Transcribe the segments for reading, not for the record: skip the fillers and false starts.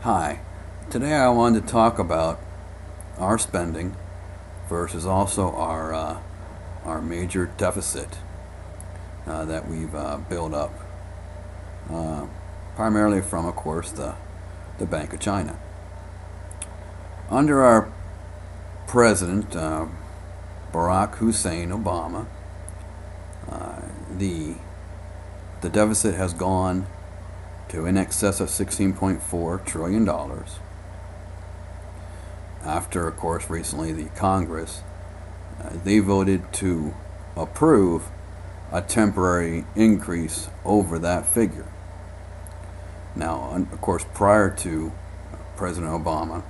Hi, today I wanted to talk about our spending versus also our major deficit that we've built up, uh, primarily from, of course, the Bank of China. Under our president, Barack Hussein Obama, uh, the the deficit has gone to in excess of $16.4 trillion dollars. After, of course, recently the Congress, they voted to approve a temporary increase over that figure. Now, of course, prior to President Obama,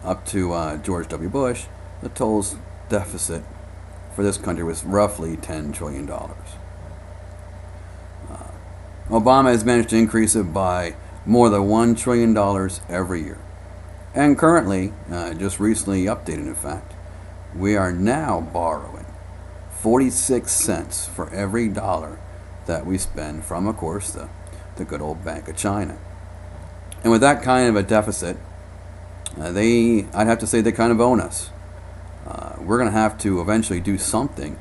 up to George W. Bush, the total deficit for this country was roughly $10 trillion dollars. Obama has managed to increase it by more than $1 trillion dollars every year. And currently, just recently updated in fact, we are now borrowing 46 cents for every dollar that we spend from, of course, the good old Bank of China. And with that kind of a deficit, I'd have to say they kind of own us. We're going to have to eventually do something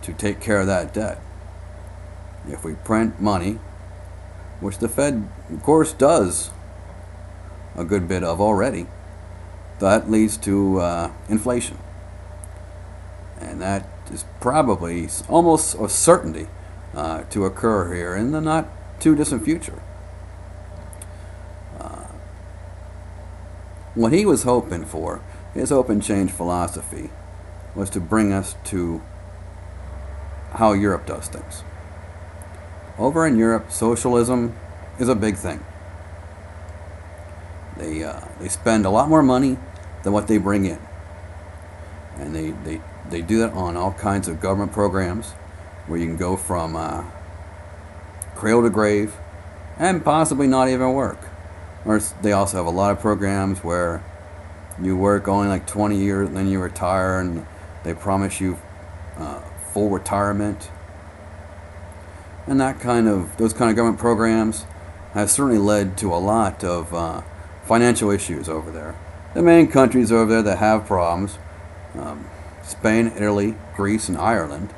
to take care of that debt. If we print money, which the Fed, of course, does a good bit of already, that leads to inflation. And that is probably almost a certainty to occur here in the not too distant future. What he was hoping for, his open change philosophy, was to bring us to how Europe does things. Over in Europe, socialism is a big thing. They spend a lot more money than what they bring in. And they do that on all kinds of government programs where you can go from cradle to grave and possibly not even work. Or they also have a lot of programs where you work only like 20 years and then you retire, and they promise you full retirement. And those kind of government programs has certainly led to a lot of financial issues over there. The main countries over there that have problems, Spain, Italy, Greece, and Ireland,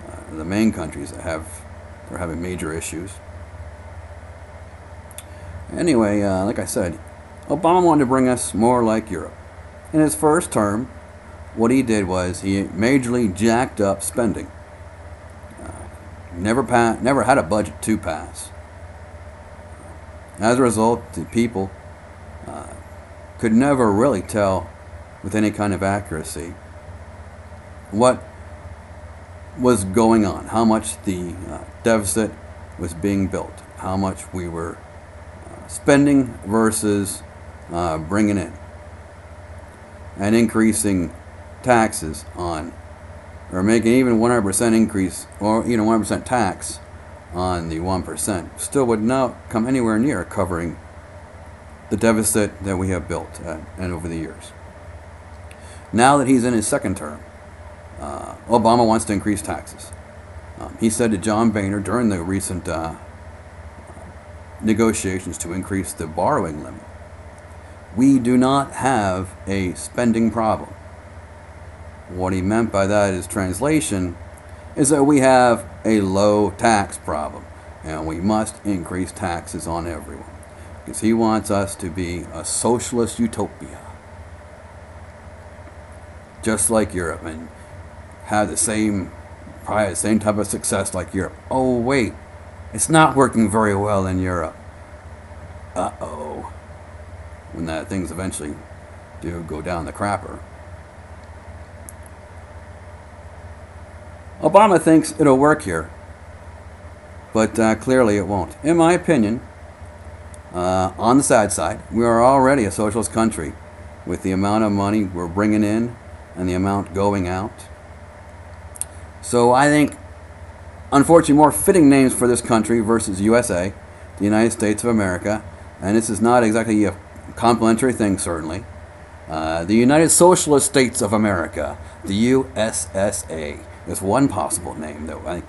are the main countries that are having major issues. Anyway, like I said, Obama wanted to bring us more like Europe. In his first term, what he did was he majorly jacked up spending. Never had a budget to pass. As a result, the people could never really tell with any kind of accuracy what was going on, how much the deficit was being built, how much we were spending versus bringing in, and increasing taxes on, or making even 100% increase, or 100% tax on the 1%, still would not come anywhere near covering the deficit that we have built and over the years. Now that he's in his second term, Obama wants to increase taxes. He said to John Boehner during the recent negotiations to increase the borrowing limit, "We do not have a spending problem." What he meant by that, his translation, is that we have a low tax problem and we must increase taxes on everyone, because he wants us to be a socialist utopia, just like Europe, and have probably the same type of success like Europe. Oh wait, it's not working very well in Europe. Uh-oh. When things eventually do go down the crapper. Obama thinks it'll work here, but clearly it won't. In my opinion, on the sad side, we are already a socialist country with the amount of money we're bringing in and the amount going out. So I think, unfortunately, more fitting names for this country versus USA, the United States of America, and this is not exactly a complimentary thing, certainly. The United Socialist States of America, the USSA, is one possible name, though.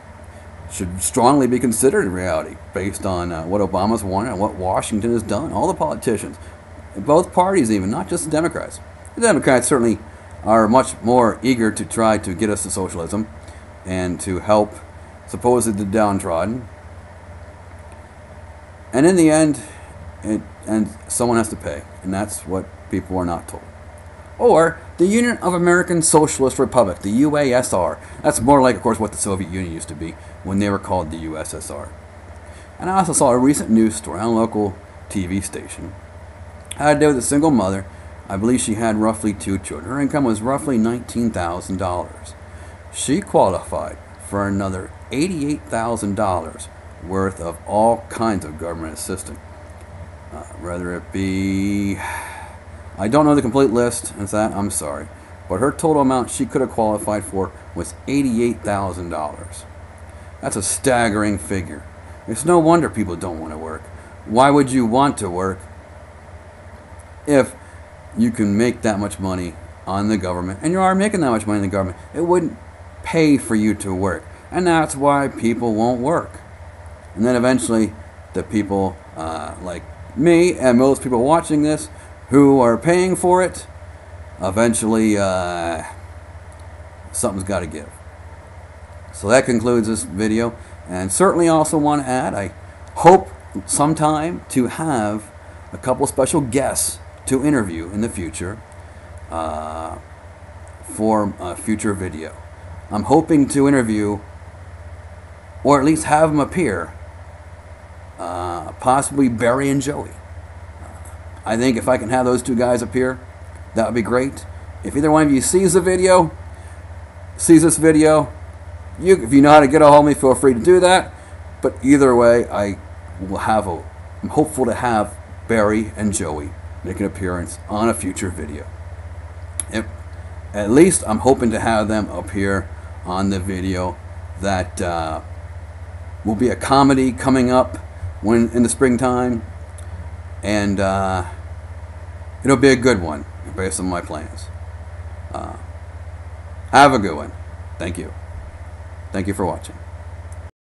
should strongly be considered in reality based on what Obama's wanted and what Washington has done. All the politicians, both parties even, not just the Democrats. The Democrats certainly are much more eager to try to get us to socialism and to help supposedly the downtrodden. And in the end, someone has to pay, and that's what people are not told. Or the Union of American Socialist Republic, the UASR. That's more like, of course, what the Soviet Union used to be when they were called the USSR. And I also saw a recent news story on a local TV station. It had to do with a single mother. I believe she had roughly 2 children. Her income was roughly $19,000. She qualified for another $88,000 worth of all kinds of government assistance. Whether it be, I don't know the complete list, and that I'm sorry, but her total amount she could have qualified for was $88,000. That's a staggering figure. It's no wonder people don't want to work. Why would you want to work if you can make that much money on the government, and you are making that much money in the government? It wouldn't pay for you to work, and that's why people won't work. And then eventually the people like me and most people watching this who are paying for it, eventually something's got to give. So that concludes this video, and certainly also want to add, I hope sometime to have a couple special guests to interview in the future for a future video. I'm hoping to interview, or at least have them appear, possibly Barry and Joey. I think if I can have those 2 guys appear, that would be great. If either one of you sees this video, if you know how to get a hold of me, feel free to do that. But either way, I'm hopeful to have Barry and Joey make an appearance on a future video. At least I'm hoping to have them appear on the video that will be a comedy coming up in the springtime, and it'll be a good one based on my plans. Have a good one. Thank you. Thank you for watching.